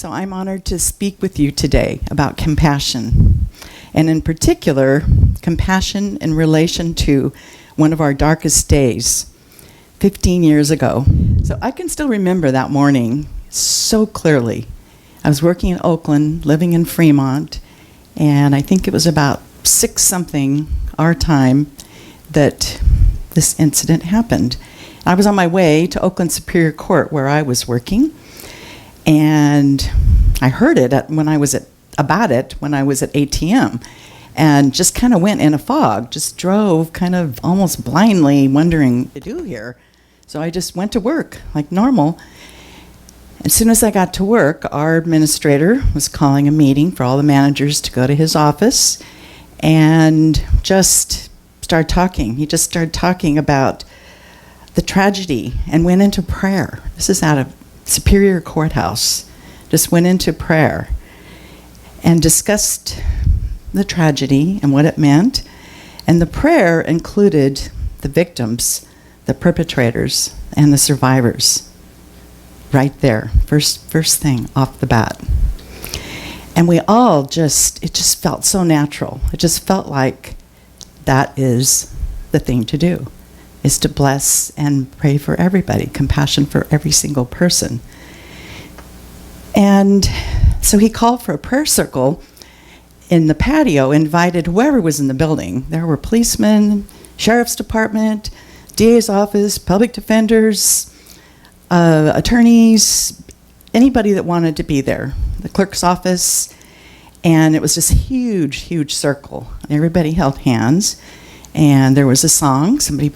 So I'm honored to speak with you today about compassion, and in particular, compassion in relation to one of our darkest days, 15 years ago. So I can still remember that morning so clearly. I was working in Oakland, living in Fremont, and I think it was about 6-something our time that this incident happened. I was on my way to Oakland Superior Court where I was working, and I heard it when I was at ATM, and just kind of went in a fog, just drove kind of almost blindly, wondering what to do here. So I just went to work like normal. As soon as I got to work, our administrator was calling a meeting for all the managers to go to his office and just started talking. He just started talking about the tragedy and went into prayer. This is out of Superior Courthouse. Just went into prayer and discussed the tragedy and what it meant. And the prayer included the victims, the perpetrators, and the survivors. Right there, first thing off the bat. And we all it just felt so natural. It just felt like that is the thing to do, is to bless and pray for everybody, compassion for every single person. And so he called for a prayer circle in the patio, invited whoever was in the building. There were policemen, sheriff's department, DA's office, public defenders, attorneys, anybody that wanted to be there, the clerk's office. And it was this huge circle. Everybody held hands, and there was a song. Somebody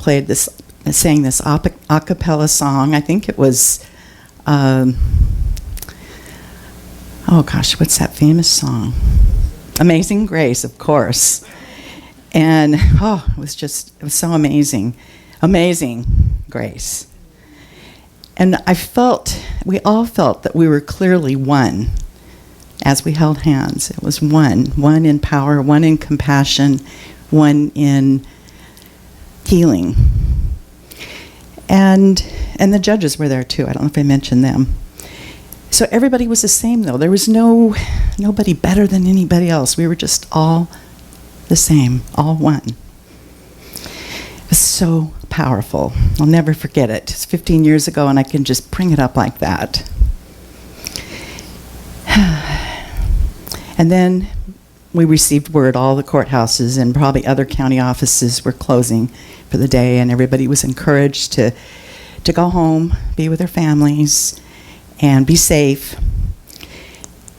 sang this a cappella song. I think it was, what's that famous song? Amazing Grace, of course. And it was so amazing. Amazing Grace. And we all felt that we were clearly one as we held hands. It was one in power, one in compassion, one in healing. And the judges were there too. I don't know if I mentioned them. So everybody was the same though. There was nobody better than anybody else. We were just all the same, all one. It was so powerful. I'll never forget it. It's 15 years ago, and I can just bring it up like that. And then we received word all the courthouses and probably other county offices were closing for the day, and everybody was encouraged to go home, be with their families, and be safe.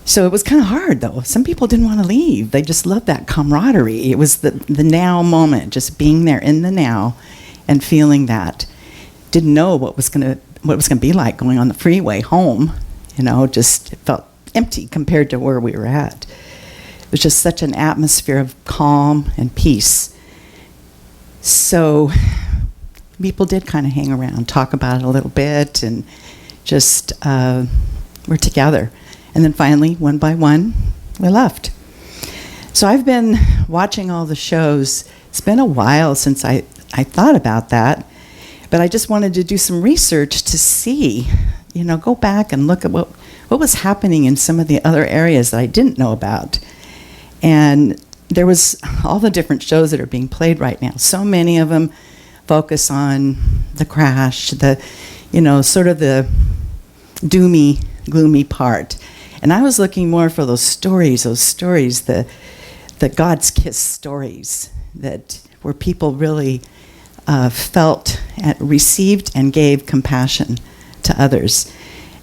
So it was kind of hard, though. Some people didn't want to leave. They just loved that camaraderie. It was the now moment, just being there in the now and feeling that. Didn't know what was going to be like going on the freeway home. Just it felt empty compared to where we were at. It was just such an atmosphere of calm and peace. So people did kind of hang around, talk about it a little bit, and just we're together. And then finally, one by one, we left. So I've been watching all the shows. It's been a while since I thought about that, but I just wanted to do some research to see, go back and look at what was happening in some of the other areas that I didn't know about. And there was all the different shows that are being played right now. So many of them focus on the crash, sort of the doomy, gloomy part. And I was looking more for those stories, the God's kiss stories, that where people really felt, received, and gave compassion to others.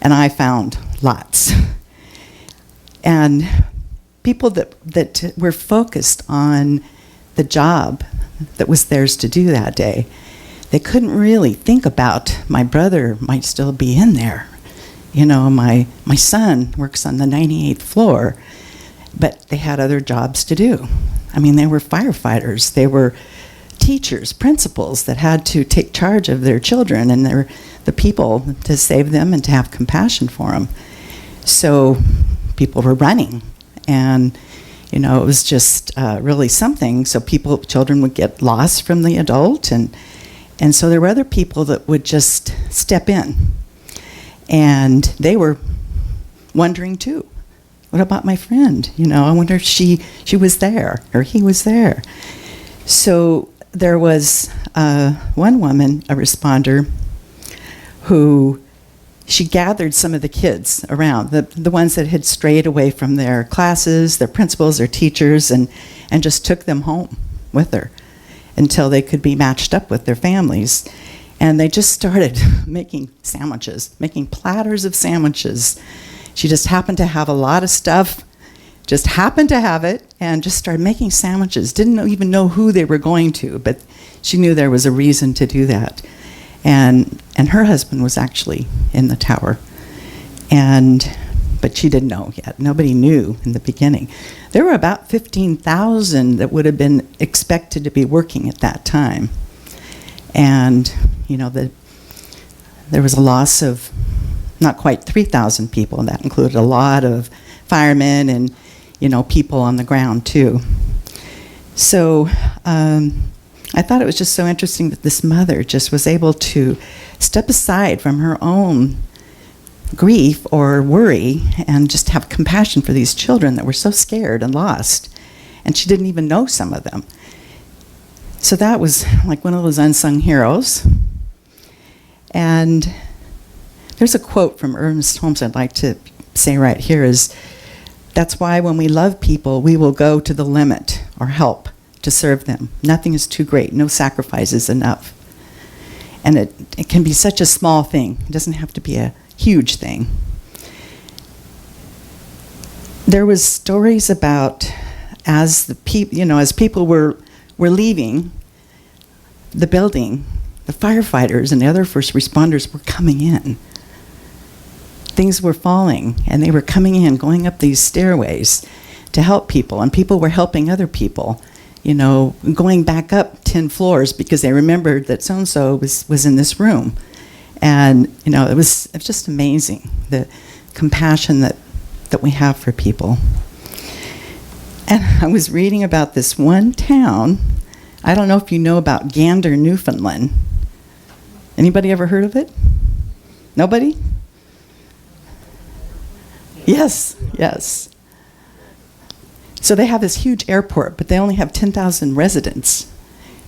And I found lots. And people that were focused on the job that was theirs to do that day, they couldn't really think about my brother might still be in there. My son works on the 98th floor, but they had other jobs to do. They were firefighters. They were teachers, principals that had to take charge of their children and the people to save them and to have compassion for them. So people were running, and it was just really something. So children would get lost from the adult, and so there were other people that would just step in, and they were wondering too. What about my friend? I wonder if she was there or he was there. So there was one woman, a responder, who she gathered some of the kids around, the ones that had strayed away from their classes, their principals, their teachers, and just took them home with her until they could be matched up with their families. And they just started making sandwiches, making platters of sandwiches. She just happened to have a lot of stuff, just happened to have it, and just started making sandwiches. Didn't even know who they were going to, but she knew there was a reason to do that. And her husband was actually in the tower. But she didn't know yet. Nobody knew in the beginning. There were about 15,000 that would have been expected to be working at that time. And, there was a loss of not quite 3,000 people, and that included a lot of firemen and, people on the ground too. So I thought it was just so interesting that this mother just was able to step aside from her own grief or worry and just have compassion for these children that were so scared and lost, and she didn't even know some of them. So that was like one of those unsung heroes. And there's a quote from Ernest Holmes I'd like to say right here is, "That's why when we love people, we will go to the limit or help to serve them. Nothing is too great. No sacrifice is enough." And it can be such a small thing. It doesn't have to be a huge thing. There was stories about as people were leaving the building, the firefighters and the other first responders were coming in. Things were falling, and they were coming in, going up these stairways to help people, and people were helping other people, going back up 10 floors because they remembered that so-and-so was in this room. And, it was just amazing, the compassion that we have for people. And I was reading about this one town. I don't know if you know about Gander, Newfoundland. Anybody ever heard of it? Nobody? Yes. So they have this huge airport, but they only have 10,000 residents.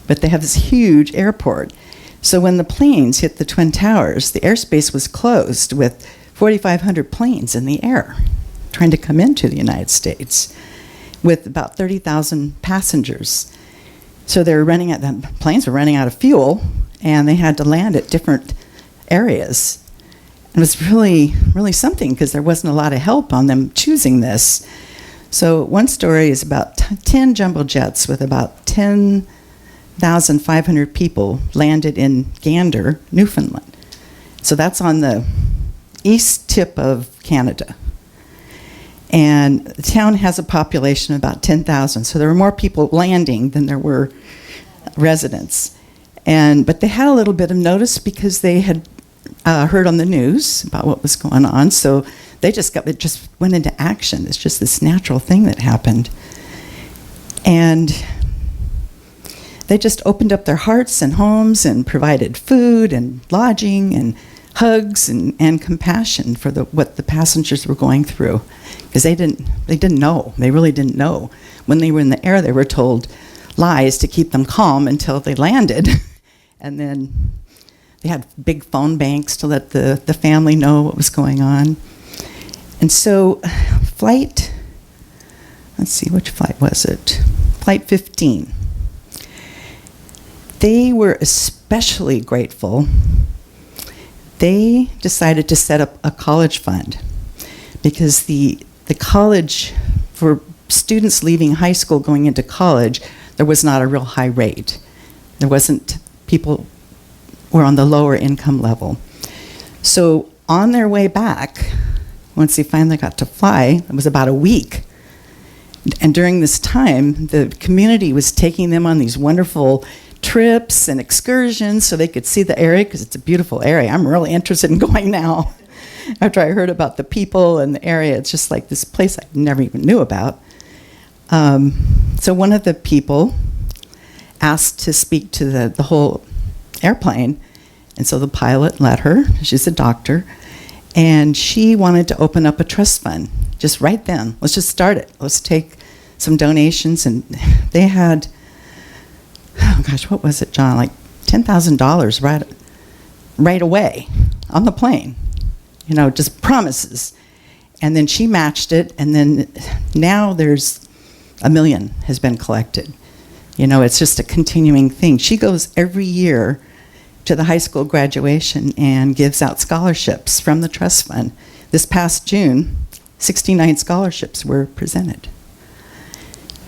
But they have this huge airport. So when the planes hit the Twin Towers, the airspace was closed with 4,500 planes in the air trying to come into the United States with about 30,000 passengers. So the planes were running out of fuel, and they had to land at different areas. It was really, really something because there wasn't a lot of help on them choosing this. So one story is about 10 jumbo jets with about 10,500 people landed in Gander, Newfoundland. So that's on the east tip of Canada. And the town has a population of about 10,000. So there were more people landing than there were residents. But they had a little bit of notice because they had heard on the news about what was going on. So it just went into action. It's just this natural thing that happened. And they just opened up their hearts and homes and provided food and lodging and hugs and compassion for what the passengers were going through, because they didn't know. They really didn't know. When they were in the air, they were told lies to keep them calm until they landed. And then they had big phone banks to let the family know what was going on. And so let's see, which flight was it? Flight 15. They were especially grateful. They decided to set up a college fund because the college, for students leaving high school going into college, there was not a real high rate. There wasn't, people were on the lower income level. So on their way back, once they finally got to fly, it was about a week. And during this time, the community was taking them on these wonderful trips and excursions so they could see the area, because it's a beautiful area. I'm really interested in going now. After I heard about the people and the area, it's just like this place I never even knew about. So one of the people asked to speak to the whole airplane, and so the pilot let her. She's a doctor, And she wanted to open up a trust fund just right then. Let's just start it. Let's take some donations. And they had, oh gosh, what was it, John? Like $10,000 right away on the plane. You know, just promises. And then she matched it, and then now there's $1 million has been collected. You know, it's just a continuing thing. She goes every year to the high school graduation and gives out scholarships from the trust fund. This past June, 69 scholarships were presented.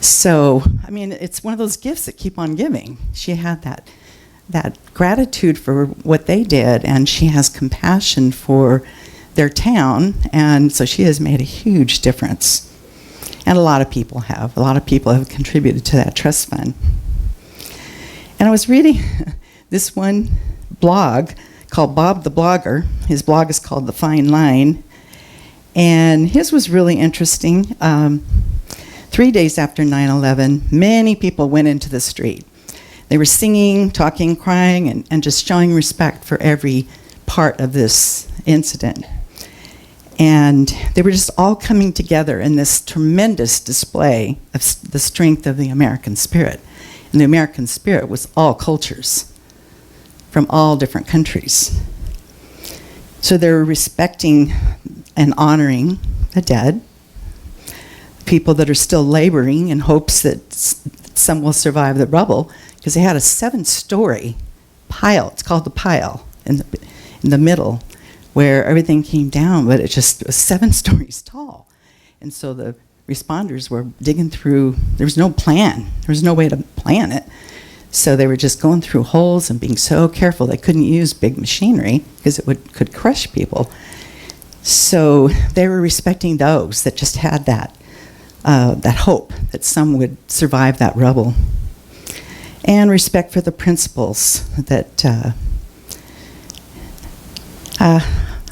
So, I mean, it's one of those gifts that keep on giving. She had that gratitude for what they did, and she has compassion for their town, and so she has made a huge difference. And a lot of people have. A lot of people have contributed to that trust fund. And I was reading this one blog called Bob the Blogger. His blog is called The Fine Line. And his was really interesting. 3 days after 9/11, many people went into the street. They were singing, talking, crying, and just showing respect for every part of this incident. And they were just all coming together in this tremendous display of the strength of the American spirit. And the American spirit was all cultures from all different countries. So they were respecting and honoring the dead, people that are still laboring in hopes that some will survive the rubble, because they had a 7-story pile. It's called the pile in the middle, where everything came down, but it was 7 stories tall. And so the responders were digging through. There was no plan. There was no way to plan it. So they were just going through holes and being so careful. They couldn't use big machinery because it could crush people. So they were respecting those that just had that hope that some would survive that rubble. And respect for the principles that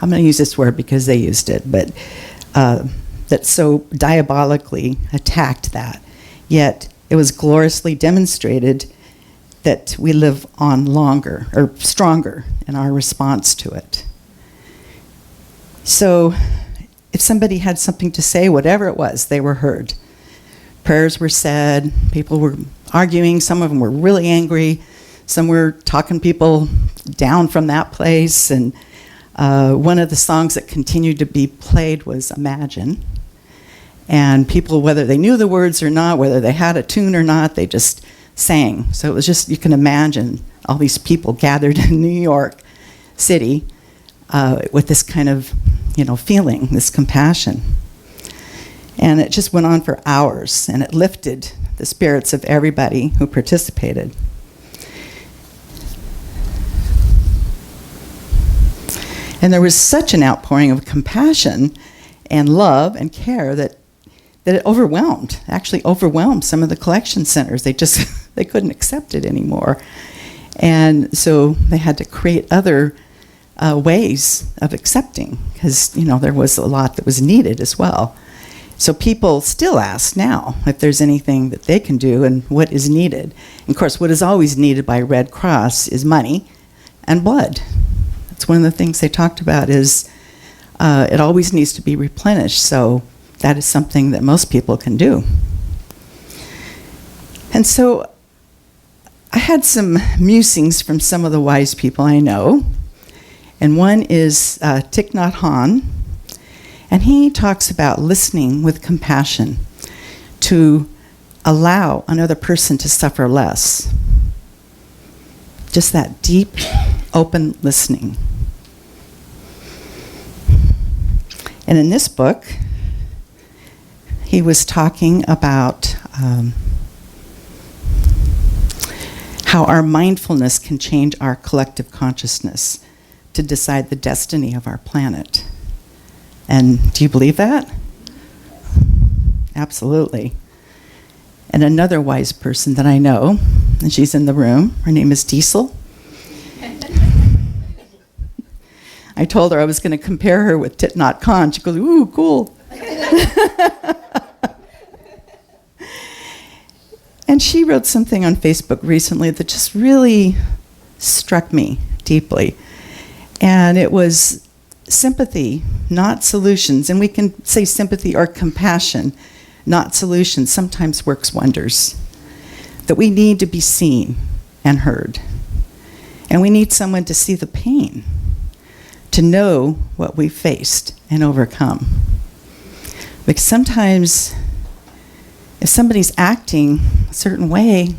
I'm going to use this word because they used it, but that so diabolically attacked that. Yet it was gloriously demonstrated that we live on longer or stronger in our response to it. So if somebody had something to say, whatever it was, they were heard. Prayers were said, people were arguing, some of them were really angry, some were talking people down from that place, and one of the songs that continued to be played was Imagine. And people, whether they knew the words or not, whether they had a tune or not, they just sang. So it was just, you can imagine all these people gathered in New York City with this kind of, feeling, this compassion. And it just went on for hours, and it lifted the spirits of everybody who participated. And there was such an outpouring of compassion and love and care that it actually overwhelmed some of the collection centers. They couldn't accept it anymore. And so they had to create other ways of accepting, because, there was a lot that was needed as well. So people still ask now if there's anything that they can do and what is needed. And of course, what is always needed by Red Cross is money and blood. That's one of the things they talked about is it always needs to be replenished. So that is something that most people can do. And so I had some musings from some of the wise people I know. And one is Thich Nhat Hanh. And he talks about listening with compassion to allow another person to suffer less. Just that deep, open listening. And in this book, he was talking about how our mindfulness can change our collective consciousness to decide the destiny of our planet. And do you believe that? Absolutely. And another wise person that I know, and she's in the room, her name is Diesel. I told her I was going to compare her with Thich Nhat Hanh. She goes, ooh, cool. And she wrote something on Facebook recently that just really struck me deeply. And it was sympathy, not solutions, and we can say sympathy or compassion, not solutions, sometimes works wonders. That we need to be seen and heard. And we need someone to see the pain, to know what we faced and overcome. Because sometimes if somebody's acting a certain way,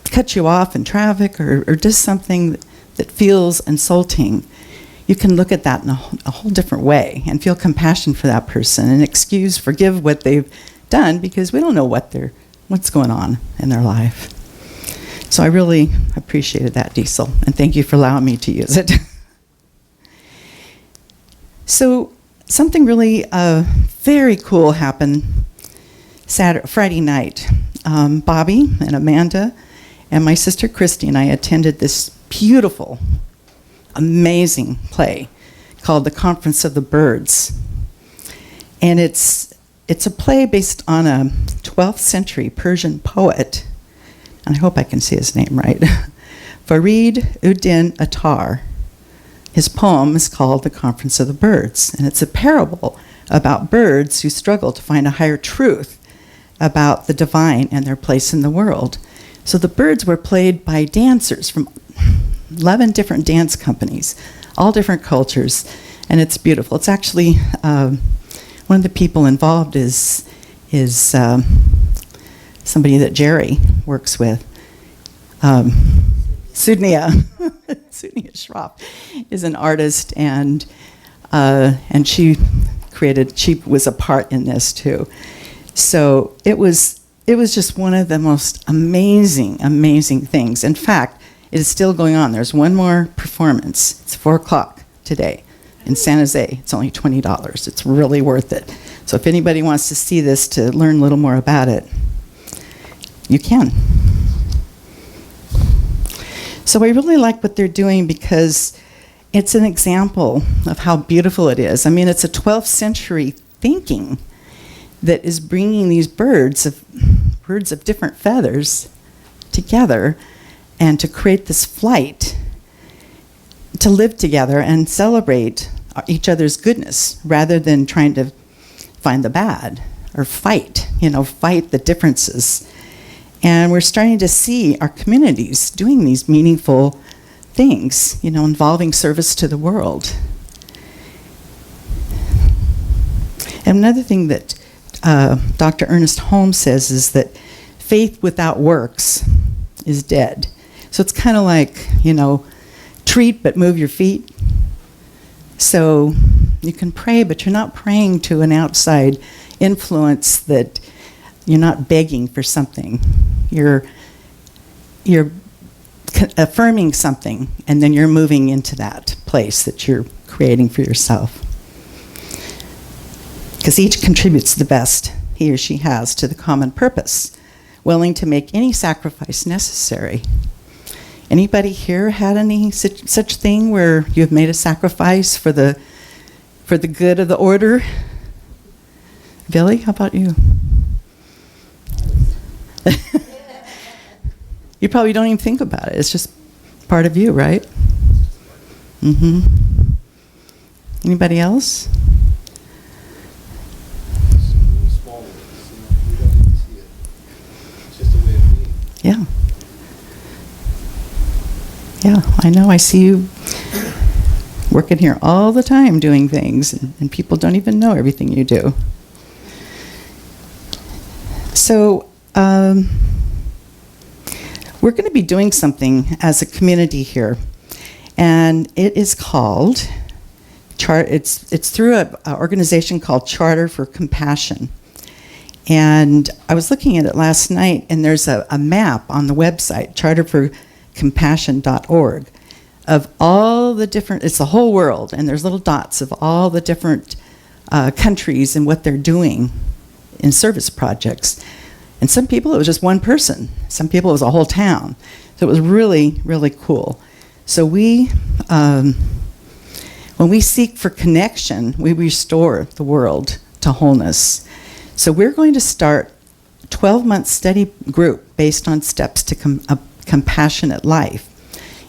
cuts you off in traffic or does something that feels insulting, you can look at that in a whole different way and feel compassion for that person and forgive what they've done, because we don't know what's going on in their life. So I really appreciated that, Diesel, and thank you for allowing me to use it. So something really very cool happened Friday night. Bobby and Amanda and my sister Christy and I attended this beautiful, amazing play called The Conference of the Birds. And it's a play based on a 12th century Persian poet, and I hope I can say his name right, Farid Uddin Attar. His poem is called The Conference of the Birds, and it's a parable about birds who struggle to find a higher truth about the divine and their place in the world. So the birds were played by dancers from 11 different dance companies, all different cultures, and it's beautiful. It's actually, one of the people involved is somebody that Jerry works with. Sudnia Schroff is an artist, and she was a part in this too. So it was just one of the most amazing things. In fact, it is still going on. There's one more performance. It's 4:00 today in San Jose. It's only $20. It's really worth it. So if anybody wants to see this to learn a little more about it, you can. So I really like what they're doing because it's an example of how beautiful it is. I mean, it's a 12th century thinking that is bringing these birds of different feathers together and to create this flight to live together and celebrate each other's goodness rather than trying to find the bad or fight the differences. And we're starting to see our communities doing these meaningful things, involving service to the world. And another thing that Dr. Ernest Holmes says is that faith without works is dead. So it's kind of like, treat but move your feet. So you can pray, but you're not praying to an outside influence, that you're not begging for something. You're affirming something, and then you're moving into that place that you're creating for yourself. Because each contributes the best he or she has to the common purpose, willing to make any sacrifice necessary. Anybody here had any such thing where you've made a sacrifice for the good of the order? Billy, how about you? You probably don't even think about it. It's just part of you, right? Mm-hmm. Anybody else? Small ways, we don't even see it. It's just a way of being. Yeah. Yeah, I know. I see you working here all the time doing things, and people don't even know everything you do. So, we're going to be doing something as a community here, and it is called it's through an organization called Charter for Compassion. And I was looking at it last night, and there's a map on the website, charterforcompassion.org, of all the different, it's the whole world, and there's little dots of all the different countries and what they're doing in service projects. And some people, it was just one person. Some people, it was a whole town. So it was really, really cool. So when we seek for connection, we restore the world to wholeness. So we're going to start a 12-month study group based on steps to a compassionate life.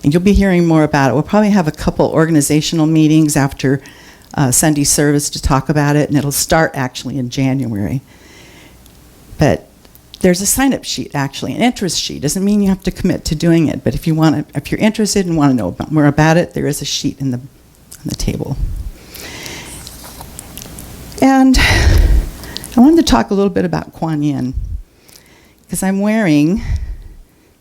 And you'll be hearing more about it. We'll probably have a couple organizational meetings after Sunday service to talk about it, and it'll start actually in January. But there's a sign-up sheet, actually, an interest sheet. Doesn't mean you have to commit to doing it, but if you're interested and want to know more about it, there is a sheet on the table. And I wanted to talk a little bit about Kuan Yin, because I'm wearing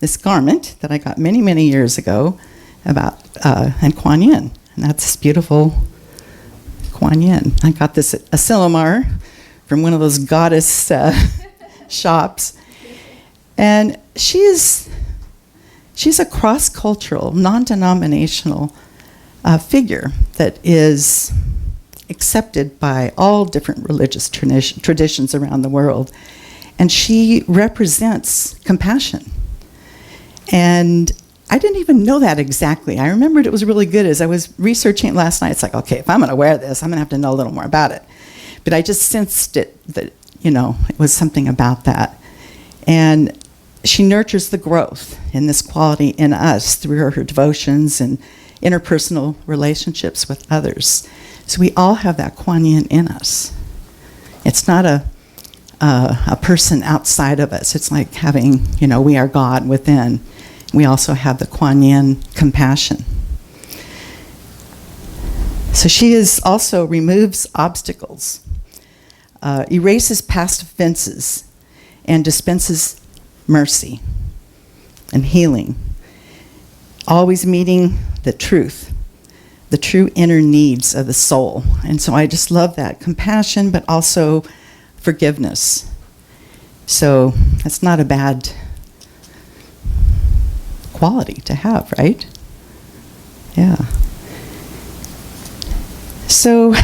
this garment that I got many, many years ago and Kuan Yin, and that's this beautiful Kuan Yin. I got this at Asilomar from one of those goddess shops, and she's a cross-cultural, non-denominational figure that is accepted by all different religious traditions around the world, and she represents compassion. And I didn't even know that exactly. I remembered it was really good as I was researching it last night. It's like, okay, if I'm going to wear this, I'm going to have to know a little more about it. But I just sensed it, that, it was something about that. And she nurtures the growth in this quality in us through her devotions and interpersonal relationships with others. So we all have that Kuan Yin in us. It's not a person outside of us. It's like having, we are God within. We also have the Kuan Yin compassion. So she also removes obstacles, erases past offenses, and dispenses mercy and healing, always meeting the true inner needs of the soul. And so I just love that compassion, but also forgiveness. So that's not a bad quality to have, right? Yeah. So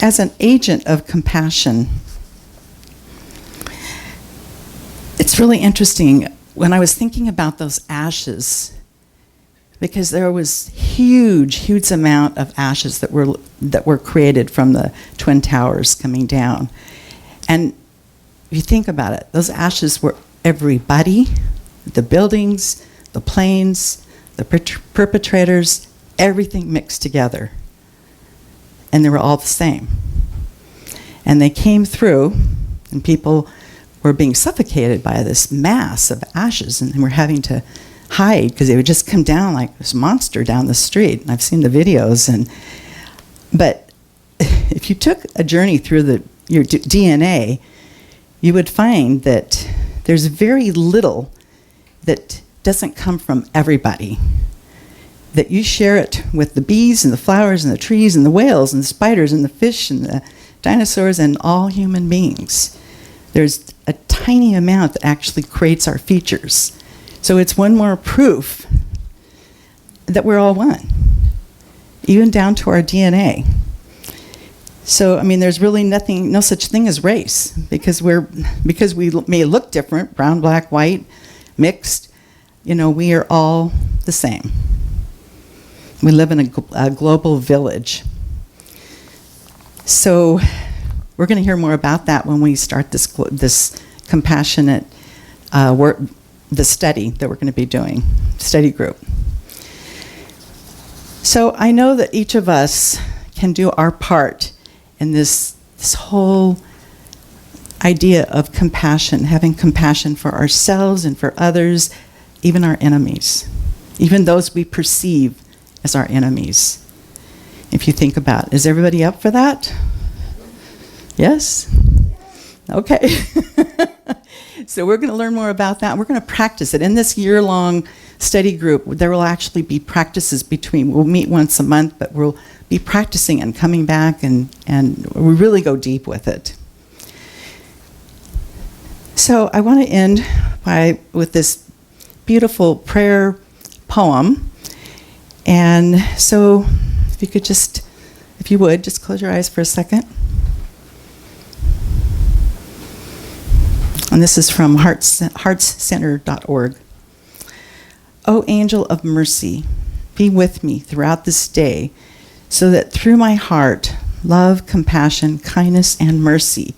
as an agent of compassion, it's really interesting when I was thinking about those ashes, because there was huge amount of ashes that were created from the Twin Towers coming down. And if you think about it, those ashes were everybody, the buildings, the planes, the perpetrators, everything mixed together. And they were all the same. And they came through, and people were being suffocated by this mass of ashes, and they were having to hide because they would just come down like this monster down the street. And I've seen the videos. But if you took a journey through your DNA, you would find that there's very little that doesn't come from everybody. That you share it with the bees and the flowers and the trees and the whales and the spiders and the fish and the dinosaurs and all human beings. There's a tiny amount that actually creates our features. So it's one more proof that we're all one, even down to our DNA. So, there's really no such thing as race, because we may look different, brown, black, white, mixed, we are all the same. We live in a global village. So we're going to hear more about that when we start this compassionate work, the study that we're going to be doing, study group. So I know that each of us can do our part in this whole idea of compassion, having compassion for ourselves and for others, even our enemies, even those we perceive as our enemies. If you think about it, is everybody up for that? Yes? Okay. So we're going to learn more about that. We're going to practice it. In this year-long study group, there will actually be practices we'll meet once a month, but we'll be practicing and coming back, and we really go deep with it. So I want to end with this beautiful prayer poem. And so if you would, just close your eyes for a second. And this is from heartscenter.org. O angel of mercy, be with me throughout this day, so that through my heart, love, compassion, kindness, and mercy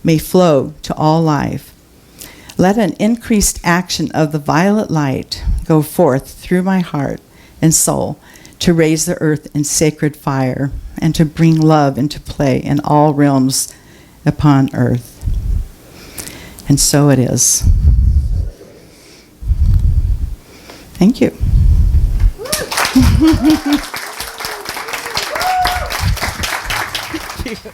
may flow to all life. Let an increased action of the violet light go forth through my heart and soul to raise the earth in sacred fire, and to bring love into play in all realms upon earth. And so it is. Thank you. Thank you.